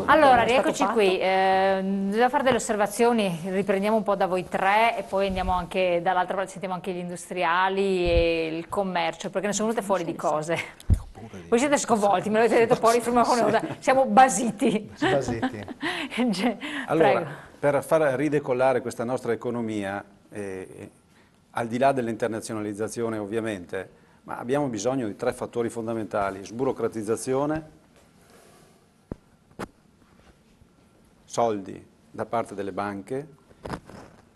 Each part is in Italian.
Allora, rieccoci qui, bisogna fare delle osservazioni, riprendiamo un po' da voi tre e poi andiamo anche dall'altra parte, sentiamo anche gli industriali e il commercio, perché ne sono venute fuori di cose. Voi siete sconvolti, me l'avete detto poi, siamo basiti. Basiti. Allora, Prego. per far ridecollare questa nostra economia, al di là dell'internazionalizzazione ovviamente, ma abbiamo bisogno di tre fattori fondamentali: sburocratizzazione, soldi da parte delle banche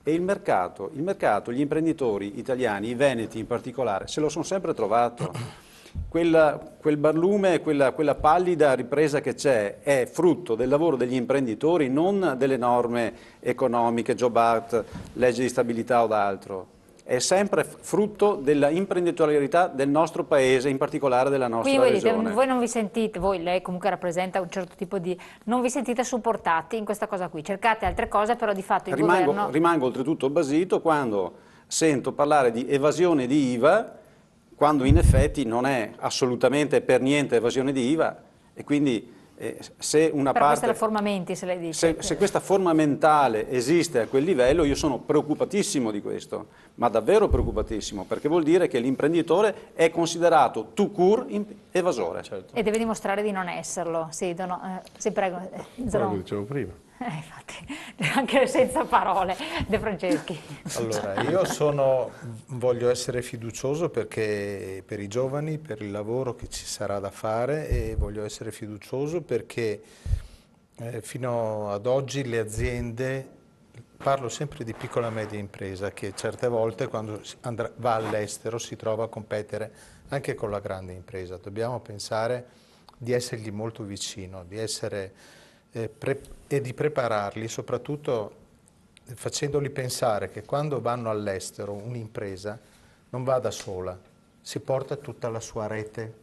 e il mercato. Il mercato, gli imprenditori italiani, i veneti in particolare, se lo sono sempre trovato. Quel barlume, quella pallida ripresa che c'è è frutto del lavoro degli imprenditori, non delle norme economiche, Job Act, legge di stabilità o d'altro. È sempre frutto della imprenditorialità del nostro paese, in particolare della nostra Quindi regione. voi non vi sentite, lei comunque rappresenta un certo tipo di, non vi sentite supportati in questa cosa qui, cercate altre cose, però di fatto il governo... Rimango oltretutto basito quando sento parlare di evasione di IVA, quando in effetti non è assolutamente per niente evasione di IVA, e quindi se una Però parte... questa è la forma mentis, lei dice. Se questa forma mentale esiste a quel livello, io sono preoccupatissimo di questo, ma davvero preoccupatissimo, perché vuol dire che l'imprenditore è considerato tout court evasore. Certo. E deve dimostrare di non esserlo. Sì, sì prego. Quello che dicevo prima. Infatti, anche senza parole, De Franceschi. Allora, voglio essere fiducioso perché per i giovani, per il lavoro che ci sarà da fare, e voglio essere fiducioso perché fino ad oggi le aziende, parlo sempre di piccola e media impresa, che certe volte quando va all'estero si trova a competere anche con la grande impresa. Dobbiamo pensare di essergli molto vicino, di essere... e di prepararli, soprattutto facendoli pensare che quando vanno all'estero un'impresa non va da sola, si porta tutta la sua rete.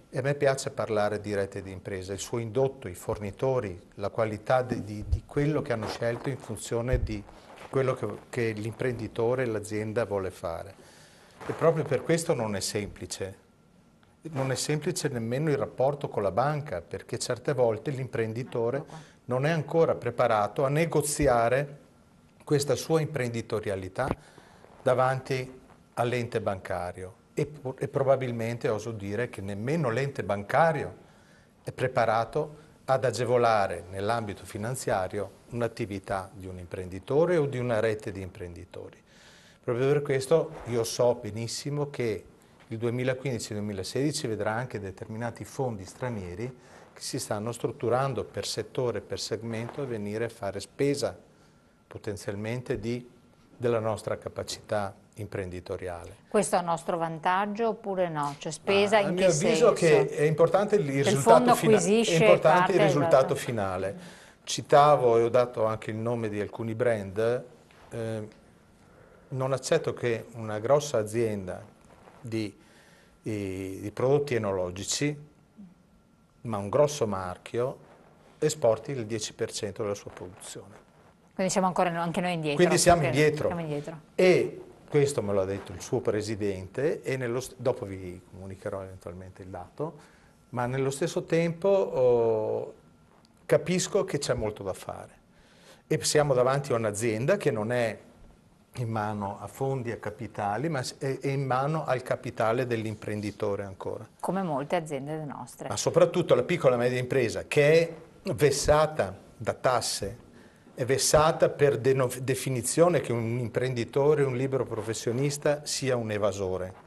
E a me piace parlare di rete di impresa, il suo indotto, i fornitori, la qualità di quello che hanno scelto in funzione di quello che l'imprenditore, l'azienda vuole fare. E proprio per questo non è semplice. Non è semplice nemmeno il rapporto con la banca, perché certe volte l'imprenditore non è ancora preparato a negoziare questa sua imprenditorialità davanti all'ente bancario e probabilmente oso dire che nemmeno l'ente bancario è preparato ad agevolare nell'ambito finanziario un'attività di un imprenditore o di una rete di imprenditori. Proprio per questo io so benissimo che il 2015-2016 vedrà anche determinati fondi stranieri che si stanno strutturando per settore, per segmento, a venire a fare spesa potenzialmente della nostra capacità imprenditoriale. Questo è a nostro vantaggio oppure no? Cioè spesa in che senso? A mio avviso che è importante il risultato finale. Citavo e ho dato anche il nome di alcuni brand. Non accetto che una grossa azienda di prodotti enologici, ma un grosso marchio, esporti il 10% della sua produzione. Quindi siamo ancora anche noi indietro. Quindi siamo indietro. Indietro. E questo me lo ha detto il suo presidente, e dopo vi comunicherò eventualmente il dato, ma nello stesso tempo capisco che c'è molto da fare. E siamo davanti a un'azienda che non è in mano a fondi, a capitali, ma è in mano al capitale dell'imprenditore ancora. Come molte aziende nostre. Ma soprattutto la piccola e media impresa, che è vessata da tasse, è vessata per definizione che un imprenditore, un libero professionista sia un evasore.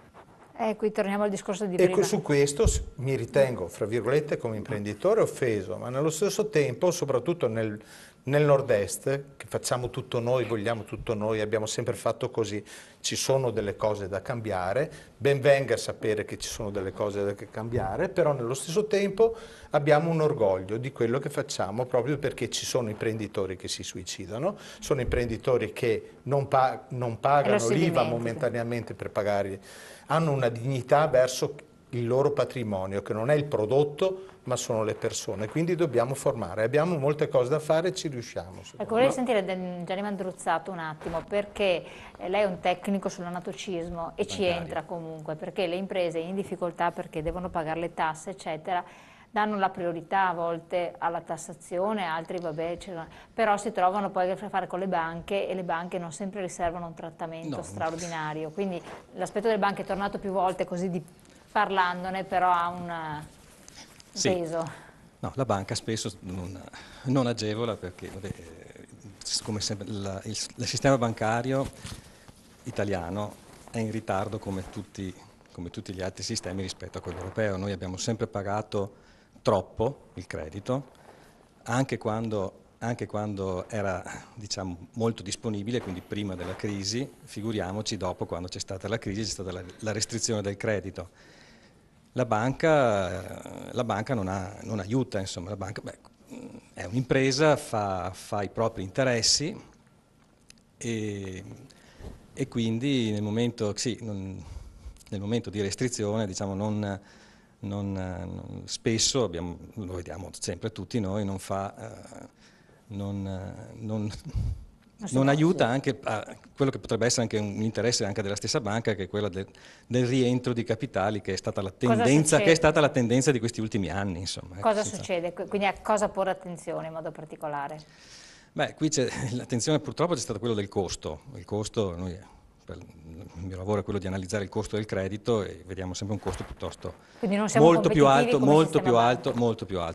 Qui torniamo al discorso di prima. E su questo mi ritengo, fra virgolette, come imprenditore offeso, ma nello stesso tempo, soprattutto nel nord-est, che facciamo tutto noi, vogliamo tutto noi, abbiamo sempre fatto così, ci sono delle cose da cambiare, ben venga a sapere che ci sono delle cose da cambiare, però nello stesso tempo abbiamo un orgoglio di quello che facciamo, proprio perché ci sono imprenditori che si suicidano, sono imprenditori che non pagano l'IVA momentaneamente per pagare, hanno una dignità verso il loro patrimonio, che non è il prodotto, ma sono le persone. Quindi dobbiamo formare. Abbiamo molte cose da fare e ci riusciamo. Ecco, vorrei sentire Gianni Mandruzzato un attimo, perché lei è un tecnico sull'anatocismo e ci entra comunque, perché le imprese in difficoltà perché devono pagare le tasse, eccetera, danno la priorità a volte alla tassazione, altri vabbè, però si trovano poi a fare con le banche e le banche non sempre riservano un trattamento straordinario, quindi l'aspetto delle banche è tornato più volte così parlandone, però ha un peso. No, la banca spesso non agevola perché vabbè, come sempre, il sistema bancario italiano è in ritardo come tutti gli altri sistemi rispetto a quello europeo. Noi abbiamo sempre pagato troppo il credito, anche quando era, diciamo, molto disponibile, quindi prima della crisi, figuriamoci dopo, quando c'è stata la crisi, c'è stata la restrizione del credito. La banca non aiuta, insomma, la banca è un'impresa, fa i propri interessi e quindi nel momento di restrizione, diciamo, spesso, lo vediamo sempre tutti noi, non aiuta anche a quello che potrebbe essere anche un interesse anche della stessa banca, che è quello del rientro di capitali, che è stata la tendenza di questi ultimi anni. Insomma, cosa succede? Quindi a cosa porre attenzione in modo particolare? Beh, qui l'attenzione purtroppo c'è stato quello del costo. Il costo, il mio lavoro è quello di analizzare il costo del credito e vediamo sempre un costo piuttosto molto più alto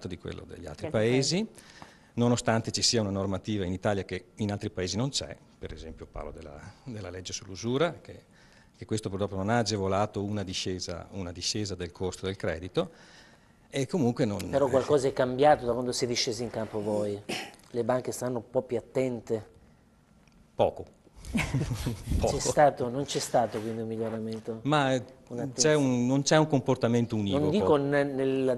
di quello degli altri paesi. Nonostante ci sia una normativa in Italia che in altri paesi non c'è, per esempio parlo della legge sull'usura, che questo purtroppo non ha agevolato una discesa del costo del credito, e comunque non... Però qualcosa è cambiato da quando siete scesi in campo voi? Le banche stanno un po' più attente? Poco. Non c'è stato quindi un miglioramento? Ma non c'è un comportamento univoco. Non dico nel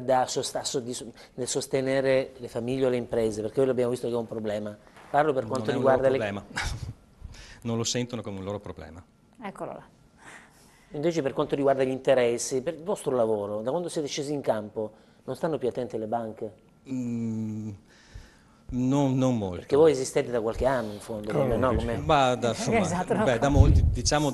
sostenere le famiglie o le imprese, perché noi abbiamo visto che è un problema. Parlo per quanto riguarda Non lo sentono come un loro problema. Eccolo là. Invece per quanto riguarda gli interessi, per il vostro lavoro, da quando siete scesi in campo, non stanno più attente le banche? Non molto. Perché voi esistete da qualche anno in fondo, da molti, diciamo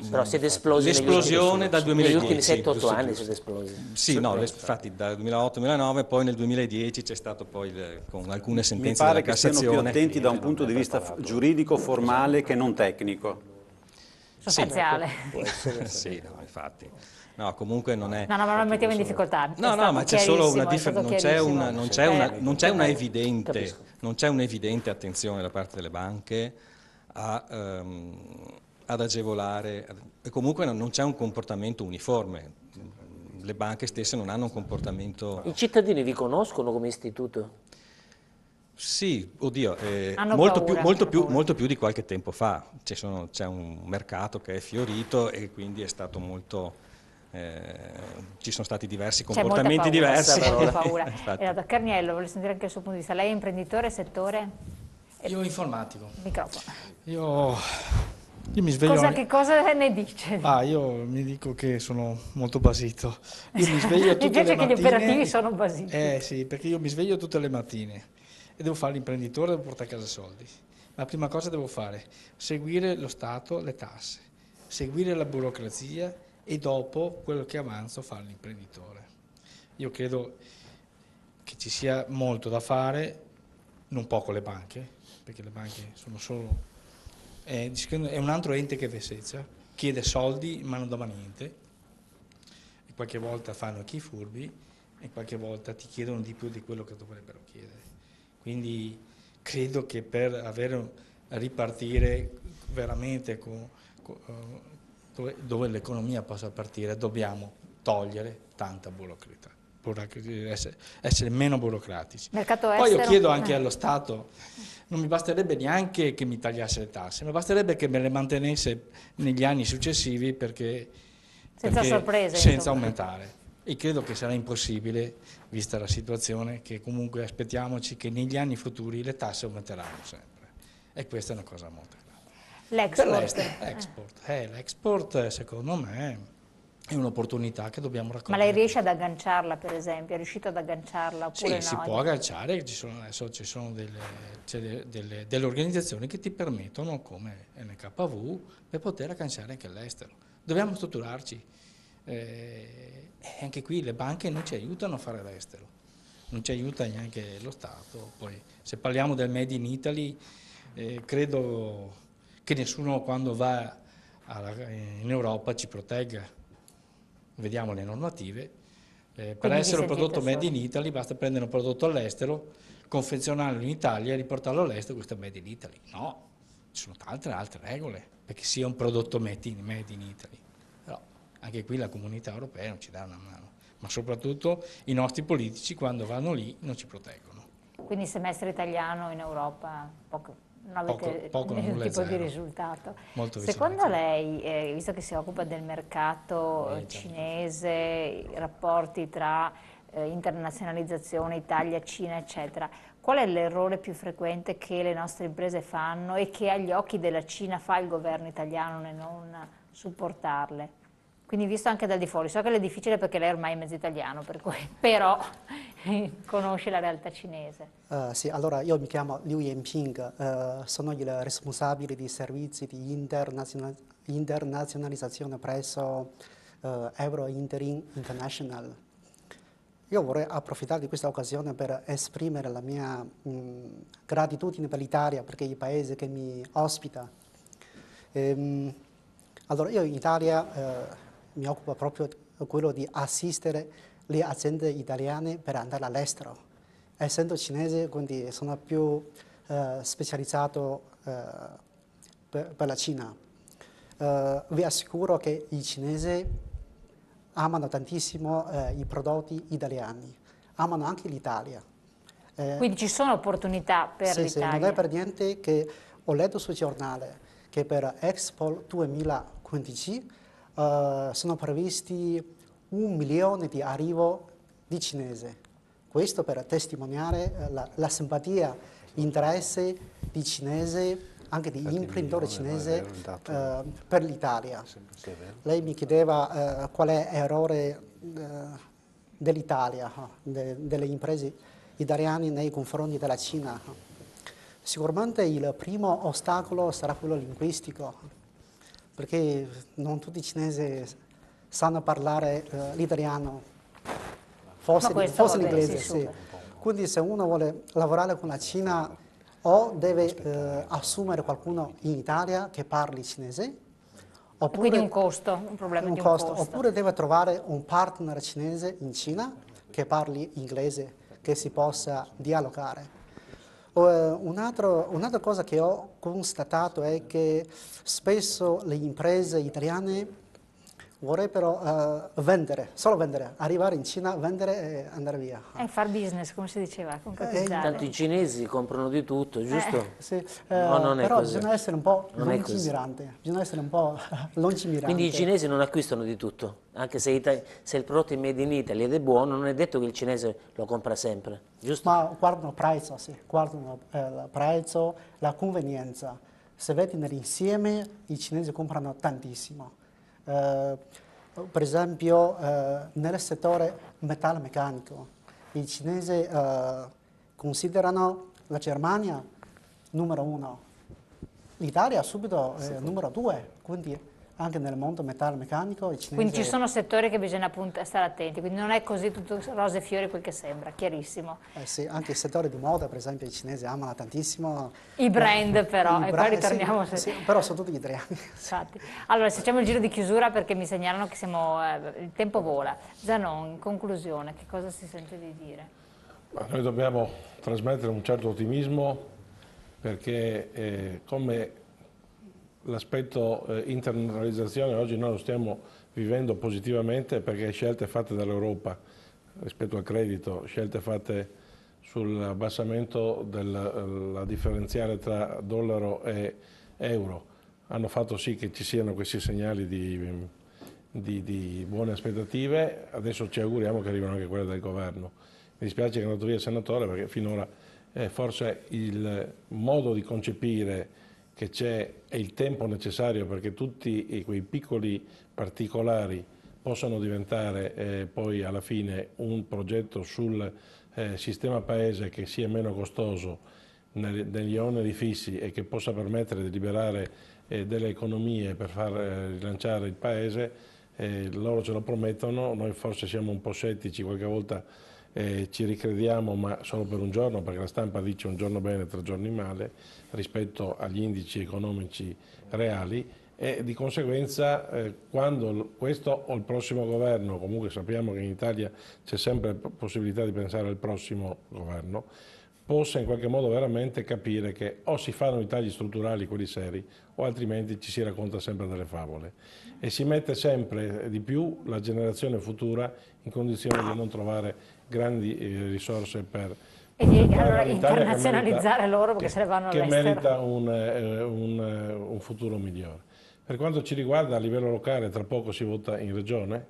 però siete esplosi l'esplosione dal 2010. Negli ultimi 7-8 anni siete esplosi. Sì, no, infatti dal 2008-2009, poi nel 2010 c'è stato poi, con alcune sentenze della Cassazione... Mi pare che siano più attenti da un punto di vista giuridico, formale, che non tecnico. Sostanziale. Sì, no, infatti. No, comunque non è... No, ma non mettiamo in difficoltà. No, ma c'è solo una differenza, non c'è una evidente attenzione da parte delle banche ad agevolare, e comunque non c'è un comportamento uniforme. Le banche stesse non hanno un comportamento... I cittadini vi conoscono come istituto? Sì, oddio, molto più di qualche tempo fa. C'è un mercato che è fiorito e quindi è stato molto... ci sono stati diversi comportamenti diversi. C'è molta paura. Dottor Carniello, voglio sentire anche il suo punto di vista. Lei è imprenditore, settore? Io informatico. Microfono. Io mi sveglio... Che cosa ne dice? Io mi dico che sono molto basito. Io mi sveglio tutte le mattine... che gli operativi sono basiti. Sì, perché io mi sveglio tutte le mattine e devo fare l'imprenditore, devo portare a casa soldi. La prima cosa devo fare, seguire lo Stato, le tasse, seguire la burocrazia e dopo quello che avanzo fare l'imprenditore. Io credo che ci sia molto da fare, non poco le banche, perché le banche sono solo... È un altro ente che festeggia, chiede soldi ma non dà niente, e qualche volta fanno chi furbi e qualche volta ti chiedono di più di quello che dovrebbero chiedere. Quindi credo che per ripartire veramente dove l'economia possa partire dobbiamo togliere tanta burocrazia, essere meno burocratici. Poi io chiedo anche allo Stato, non mi basterebbe neanche che mi tagliasse le tasse, ma basterebbe che me le mantenesse negli anni successivi senza sorprese, senza aumentare. E credo che sarà impossibile, vista la situazione, che comunque aspettiamoci che negli anni futuri le tasse aumenteranno sempre. E questa è una cosa molto grave. L'export secondo me è un'opportunità che dobbiamo raccogliere. Ma lei riesce ad agganciarla, per esempio? È riuscito ad agganciarla oppure no? Sì, si può agganciare, adesso ci sono delle organizzazioni che ti permettono, come NKV, per poter agganciare anche all'estero. Dobbiamo strutturarci. E anche qui le banche non ci aiutano a fare l'estero, non ci aiuta neanche lo Stato. Poi, se parliamo del Made in Italy, credo che nessuno quando va in Europa ci protegga. Vediamo le normative. Per Quindi vi essere un sentite prodotto Made in soli? Italy basta prendere un prodotto all'estero, confezionarlo in Italia e riportarlo all'estero, questo è Made in Italy. No, ci sono tante altre regole perché sia un prodotto Made in Italy. Però anche qui la comunità europea non ci dà una mano, ma soprattutto i nostri politici quando vanno lì non ci proteggono. Quindi semestre italiano in Europa, non avete Poco, nessun nulla e tipo di zero. risultato. Molto vicino Secondo a zero. lei, visto che si occupa del mercato cinese, i rapporti tra internazionalizzazione, Italia, Cina, eccetera, qual è l'errore più frequente che le nostre imprese fanno e che agli occhi della Cina fa il governo italiano nel non supportarle? Quindi visto anche dal di fuori, so che è difficile perché lei ormai è mezzo italiano, per cui, però conosce la realtà cinese. Sì, allora io mi chiamo Liu Yanping, sono il responsabile di servizi di internazionalizzazione presso Euro Interim International. Io vorrei approfittare di questa occasione per esprimere la mia gratitudine per l'Italia, perché è il paese che mi ospita. Allora, io in Italia mi occupo proprio di quello di assistere le aziende italiane per andare all'estero. Essendo cinese, quindi sono più specializzato per la Cina. Vi assicuro che i cinesi amano tantissimo i prodotti italiani, amano anche l'Italia. Quindi ci sono opportunità per Sì, l'Italia? non è per niente che ho letto sul giornale che per Expo 2015 sono previsti 1 milione di arrivo di cinesi. Questo per testimoniare la simpatia, l'interesse di cinesi, anche di imprenditori cinesi per l'Italia. Lei mi chiedeva qual è l'errore dell'Italia, delle imprese italiane nei confronti della Cina. Sicuramente il primo ostacolo sarà quello linguistico, perché non tutti i cinesi sanno parlare l'italiano, forse l'inglese. Sì. Quindi se uno vuole lavorare con la Cina o deve assumere qualcuno in Italia che parli cinese, oppure, quindi un costo, un problema di un costo. Oppure deve trovare un partner cinese in Cina che parli inglese, che si possa dialogare. Un'altra cosa che ho constatato è che spesso le imprese italiane vorrebbero vendere, solo vendere, arrivare in Cina, vendere e andare via. Far business, come si diceva, concretizzare. Tanto i cinesi comprano di tutto, giusto? Sì, no, non è però così. bisogna essere un po' Non è così. lungimirante, bisogna essere un po' lungimirante. Quindi i cinesi non acquistano di tutto, anche se il prodotto è made in Italy ed è buono, non è detto che il cinese lo compra sempre, giusto? Ma guardano il prezzo, sì, guardano il prezzo, la convenienza. Se vedi nell'insieme, i cinesi comprano tantissimo. Per esempio, nel settore metalmeccanico, i cinesi considerano la Germania numero 1, l'Italia subito numero 2, quindi anche nel mondo metalmeccanico i cinesi... Quindi ci sono settori che bisogna appunto stare attenti, quindi non è così tutto rose e fiori quel che sembra, chiarissimo. Sì, anche il settore di moda, per esempio, i cinesi amano tantissimo. I brand però, e poi ritorniamo... Sì, però sono tutti italiani. Infatti. Allora, facciamo il giro di chiusura perché mi segnalano che il tempo vola. Zanon, in conclusione, che cosa si sente di dire? Noi dobbiamo trasmettere un certo ottimismo perché come l'aspetto internazionalizzazione oggi noi lo stiamo vivendo positivamente perché scelte fatte dall'Europa rispetto al credito, scelte fatte sull'abbassamento della differenziale tra dollaro e euro hanno fatto sì che ci siano questi segnali di buone aspettative. Adesso ci auguriamo che arrivino anche quelle del governo. Mi dispiace che è andato via il senatore perché finora forse il modo di concepire che c'è e il tempo necessario perché tutti quei piccoli particolari possano diventare poi alla fine un progetto sul sistema paese che sia meno costoso negli oneri fissi e che possa permettere di liberare delle economie per far rilanciare il paese loro ce lo promettono, noi forse siamo un po' scettici, qualche volta ci ricrediamo, ma solo per un giorno, perché la stampa dice un giorno bene, 3 giorni male, rispetto agli indici economici reali, e di conseguenza quando questo o il prossimo governo, comunque sappiamo che in Italia c'è sempre possibilità di pensare al prossimo governo, possa in qualche modo veramente capire che o si fanno i tagli strutturali, quelli seri, o altrimenti ci si racconta sempre delle favole. E si mette sempre di più la generazione futura in condizione di non trovare grandi risorse per... E allora internazionalizzare loro perché se ne vanno all'estero. Che merita un futuro migliore. Per quanto ci riguarda a livello locale, tra poco si vota in regione,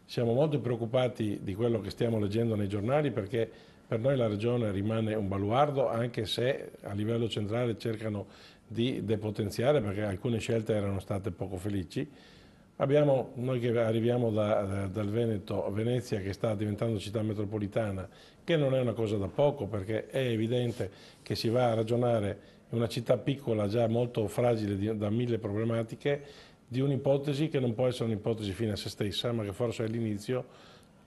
siamo molto preoccupati di quello che stiamo leggendo nei giornali perché per noi la regione rimane un baluardo, anche se a livello centrale cercano di depotenziare perché alcune scelte erano state poco felici. Noi che arriviamo dal Veneto, Venezia che sta diventando città metropolitana, che non è una cosa da poco perché è evidente che si va a ragionare in una città piccola già molto fragile da 1000 problematiche, di un'ipotesi che non può essere un'ipotesi fine a se stessa, ma che forse è l'inizio,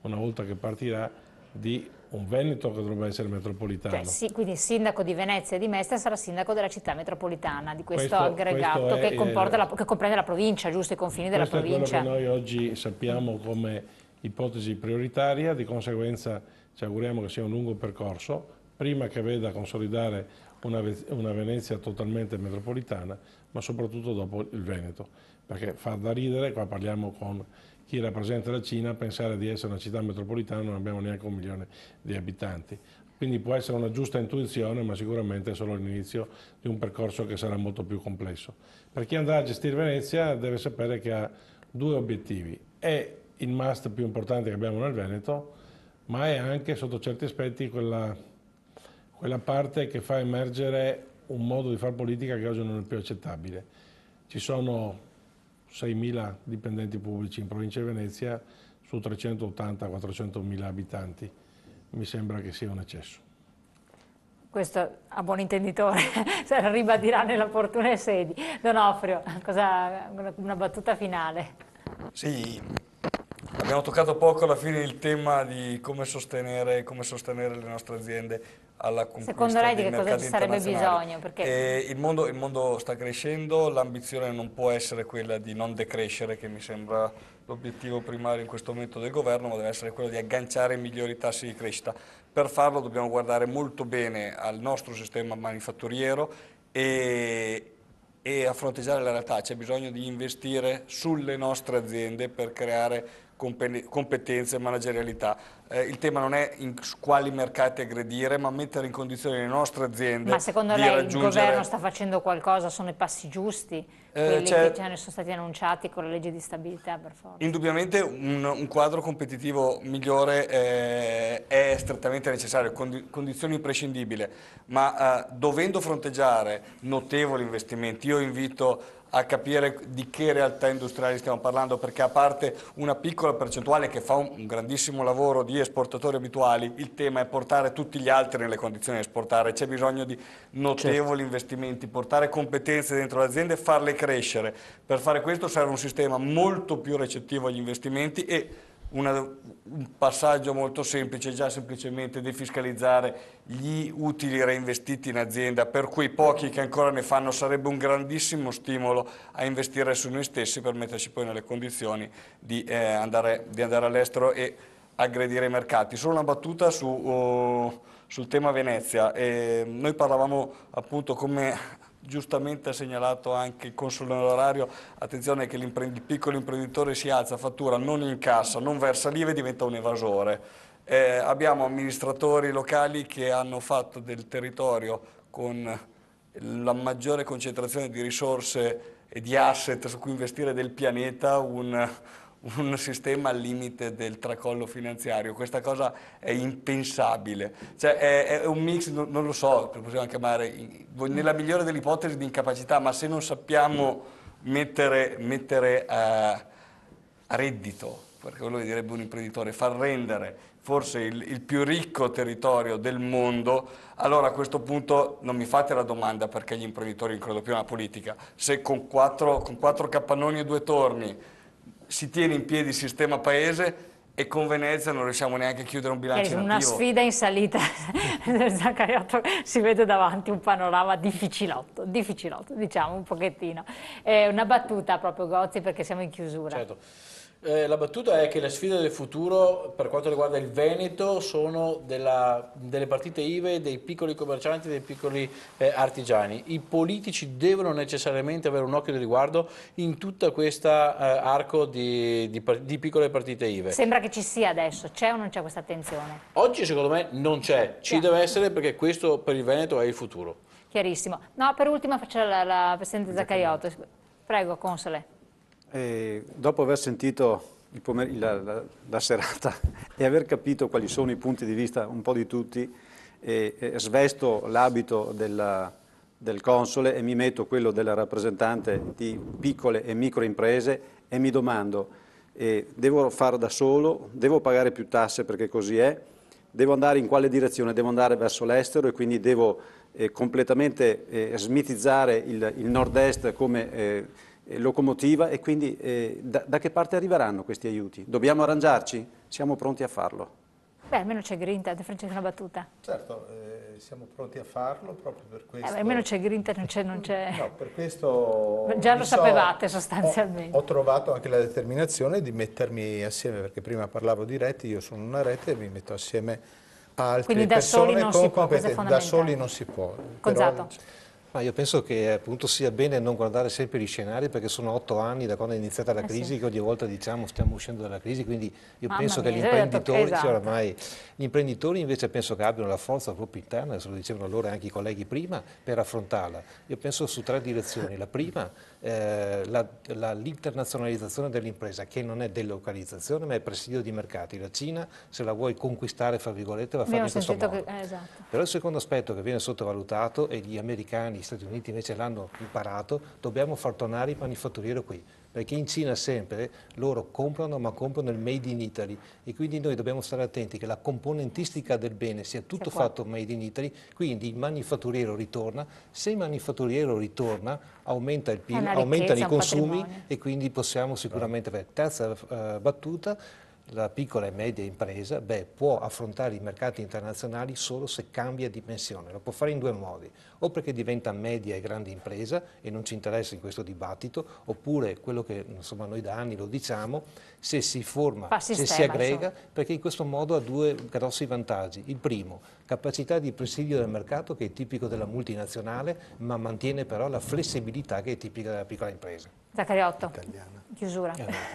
una volta che partirà, di un Veneto che dovrebbe essere metropolitano. Cioè, sì, quindi il sindaco di Venezia e di Mestre sarà sindaco della città metropolitana, di questo aggregato che comprende la provincia, giusto, i confini della provincia. Questo è quello che noi oggi sappiamo come ipotesi prioritaria, di conseguenza ci auguriamo che sia un lungo percorso, prima che veda consolidare una Venezia totalmente metropolitana, ma soprattutto dopo il Veneto, perché fa da ridere, qua parliamo con chi rappresenta la Cina, pensare di essere una città metropolitana non abbiamo neanche 1 milione di abitanti. Quindi può essere una giusta intuizione, ma sicuramente è solo l'inizio di un percorso che sarà molto più complesso. Per chi andrà a gestire Venezia deve sapere che ha 2 obiettivi. È il must più importante che abbiamo nel Veneto, ma è anche sotto certi aspetti quella parte che fa emergere un modo di fare politica che oggi non è più accettabile. Ci sono 6.000 dipendenti pubblici in provincia di Venezia su 380-400.000 abitanti. Mi sembra che sia un eccesso. Questo a buon intenditore se lo ribadirà nelle opportune sedi. Donofrio, una battuta finale. Sì, abbiamo toccato poco alla fine il tema di come sostenere le nostre aziende alla conquista Secondo lei di dei che cosa ci sarebbe internazionali. bisogno? Perché... Il mondo sta crescendo, l'ambizione non può essere quella di non decrescere, che mi sembra l'obiettivo primario in questo momento del governo, ma deve essere quello di agganciare i migliori tassi di crescita. Per farlo dobbiamo guardare molto bene al nostro sistema manifatturiero e a fronteggiare la realtà. C'è bisogno di investire sulle nostre aziende per creare competenze e managerialità. Il tema non è in quali mercati aggredire, ma mettere in condizione le nostre aziende di raggiungere... Ma secondo lei il governo sta facendo qualcosa? Sono i passi giusti? Quelli che già ne sono stati annunciati con la legge di stabilità, per forza? Indubbiamente un quadro competitivo migliore è strettamente necessario, condizione imprescindibile, ma dovendo fronteggiare notevoli investimenti, io invito a capire di che realtà industriali stiamo parlando, perché a parte una piccola percentuale che fa un grandissimo lavoro di esportatori abituali, il tema è portare tutti gli altri nelle condizioni di esportare. C'è bisogno di notevoli investimenti, portare competenze dentro le aziende e farle crescere. Per fare questo serve un sistema molto più recettivo agli investimenti e un passaggio molto semplice, già semplicemente defiscalizzare gli utili reinvestiti in azienda, per quei pochi che ancora ne fanno sarebbe un grandissimo stimolo a investire su noi stessi per metterci poi nelle condizioni di andare all'estero e aggredire i mercati. Solo una battuta sul tema Venezia. Noi parlavamo appunto, come giustamente ha segnalato anche il console onorario, attenzione che il piccolo imprenditore si alza, fattura, non incassa, non versa l'IVA e diventa un evasore. Abbiamo amministratori locali che hanno fatto del territorio con la maggiore concentrazione di risorse e di asset su cui investire del pianeta un sistema al limite del tracollo finanziario. Questa cosa è impensabile, cioè è un mix, non lo so, possiamo chiamare nella migliore delle ipotesi di incapacità, ma se non sappiamo mettere a reddito, perché quello che direbbe un imprenditore, far rendere forse il più ricco territorio del mondo, allora a questo punto non mi fate la domanda perché gli imprenditori non credo più nella politica. Se con quattro capannoni e 2 torni si tiene in piedi il sistema paese e con Venezia non riusciamo neanche a chiudere un bilancio in Una attivo. sfida in salita. Zacariotto si vede davanti un panorama difficilotto, diciamo un pochettino. Una battuta proprio, Gozzi, perché siamo in chiusura. Certo. La battuta è che le sfide del futuro per quanto riguarda il Veneto sono delle partite IVA, dei piccoli commercianti, dei piccoli artigiani. I politici devono necessariamente avere un occhio di riguardo in tutta questa arco di piccole partite IVA. Sembra che ci sia adesso, c'è o non c'è questa attenzione? Oggi secondo me non c'è, ci deve essere perché questo per il Veneto è il futuro. Chiarissimo. No, per ultima faccio la Presidente Zacariotto. Prego, Console. Dopo aver sentito la serata e aver capito quali sono i punti di vista un po' di tutti, svesto l'abito del console e mi metto quello della rappresentante di piccole e micro imprese e mi domando, devo fare da solo, devo pagare più tasse perché così è, devo andare in quale direzione, devo andare verso l'estero e quindi devo completamente smitizzare il nord-est come locomotiva e quindi da che parte arriveranno questi aiuti? Dobbiamo arrangiarci? Siamo pronti a farlo. Beh, almeno c'è grinta, Francesco, una battuta. Certo, siamo pronti a farlo proprio per questo. Almeno c'è grinta, non c'è... No, per questo... Già lo sapevate sostanzialmente. Ho trovato anche la determinazione di mettermi assieme, perché prima parlavo di reti, io sono una rete e mi metto assieme a altre Quindi da persone soli non con si può, competenze. Da soli non si può. Gonzato. Ma io penso che appunto sia bene non guardare sempre gli scenari perché sono 8 anni da quando è iniziata la crisi che ogni volta diciamo stiamo uscendo dalla crisi, quindi io penso che gli imprenditori, gli imprenditori invece penso che abbiano la forza proprio interna, se lo dicevano loro anche i colleghi prima, per affrontarla. Io penso su 3 direzioni. La prima, l'internazionalizzazione dell'impresa, che non è delocalizzazione ma è presidio di mercati. La Cina, se la vuoi conquistare, fra virgolette, va a fare in questo modo. Però il secondo aspetto che viene sottovalutato, e gli americani, gli Stati Uniti invece l'hanno imparato, dobbiamo far tornare il manifatturiero qui, perché in Cina sempre loro comprano, ma comprano il made in Italy e quindi noi dobbiamo stare attenti che la componentistica del bene sia tutto fatto made in Italy, quindi il manifatturiero ritorna, se il manifatturiero ritorna aumenta il PIL, aumentano i consumi e quindi possiamo sicuramente avere. Terza battuta, la piccola e media impresa può affrontare i mercati internazionali solo se cambia dimensione, lo può fare in 2 modi, o perché diventa media e grande impresa e non ci interessa in questo dibattito, oppure quello che insomma noi da anni lo diciamo, se si forma, se si aggrega, perché in questo modo ha 2 grossi vantaggi. Il primo, capacità di presidio del mercato che è tipico della multinazionale, ma mantiene però la flessibilità che è tipica della piccola impresa. Zacariotto, chiusura.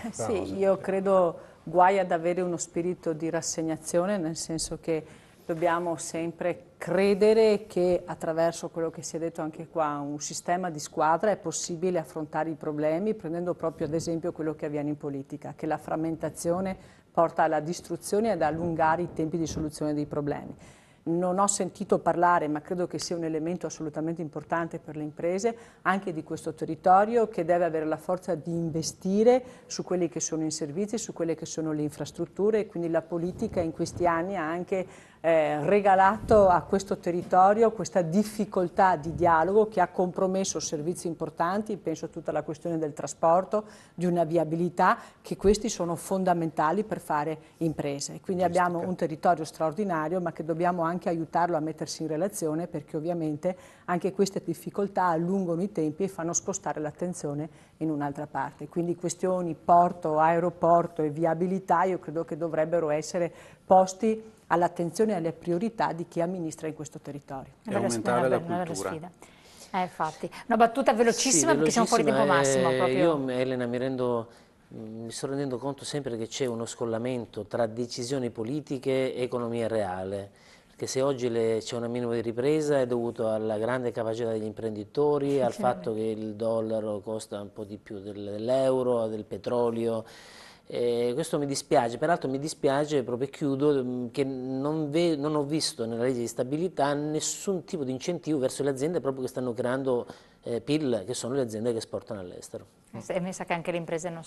Sì, io credo guai ad avere uno spirito di rassegnazione, nel senso che dobbiamo sempre credere che attraverso quello che si è detto anche qua, un sistema di squadra, è possibile affrontare i problemi, prendendo proprio ad esempio quello che avviene in politica, che la frammentazione porta alla distruzione e ad allungare i tempi di soluzione dei problemi. Non ho sentito parlare, ma credo che sia un elemento assolutamente importante per le imprese, anche di questo territorio che deve avere la forza di investire su quelli che sono i servizi, su quelle che sono le infrastrutture, e quindi la politica in questi anni ha anche regalato a questo territorio questa difficoltà di dialogo che ha compromesso servizi importanti, penso a tutta la questione del trasporto, di una viabilità, che questi sono fondamentali per fare imprese. Quindi abbiamo un territorio straordinario, ma che dobbiamo anche aiutarlo a mettersi in relazione, perché ovviamente anche queste difficoltà allungano i tempi e fanno spostare l'attenzione in un'altra parte. Quindi questioni porto, aeroporto e viabilità io credo che dovrebbero essere posti all'attenzione e alle priorità di chi amministra in questo territorio. E aumentare la cultura. Infatti. Una battuta velocissima, perché siamo fuori tempo massimo. Io, Elena, mi sto rendendo conto sempre che c'è uno scollamento tra decisioni politiche e economia reale. Perché se oggi c'è una minima di ripresa è dovuto alla grande capacità degli imprenditori, al fatto che il dollaro costa un po' di più dell'euro, del petrolio. Questo mi dispiace, peraltro mi dispiace, proprio chiudo, che non ho visto nella legge di stabilità nessun tipo di incentivo verso le aziende proprio che stanno creando PIL, che sono le aziende che esportano all'estero. E mi sa che anche le imprese non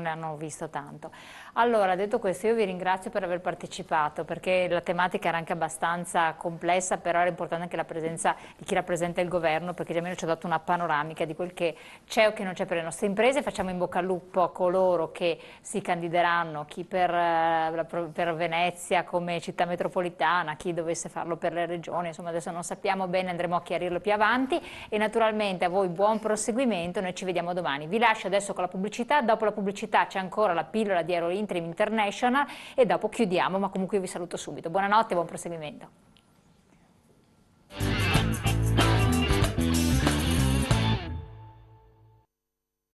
ne hanno visto tanto. Allora, detto questo, io vi ringrazio per aver partecipato, perché la tematica era anche abbastanza complessa, però era importante anche la presenza di chi rappresenta il governo, perché almeno ci ha dato una panoramica di quel che c'è o che non c'è per le nostre imprese. Facciamo in bocca al lupo a coloro che si candideranno, chi per Venezia come città metropolitana, chi dovesse farlo per le regioni, insomma adesso non sappiamo bene, andremo a chiarirlo più avanti, e naturalmente a voi buon proseguimento, noi ci vediamo domani. Vi lascio adesso con la pubblicità, dopo la pubblicità c'è ancora la pillola di Eurointerim International e dopo chiudiamo, ma comunque io vi saluto subito. Buonanotte e buon proseguimento.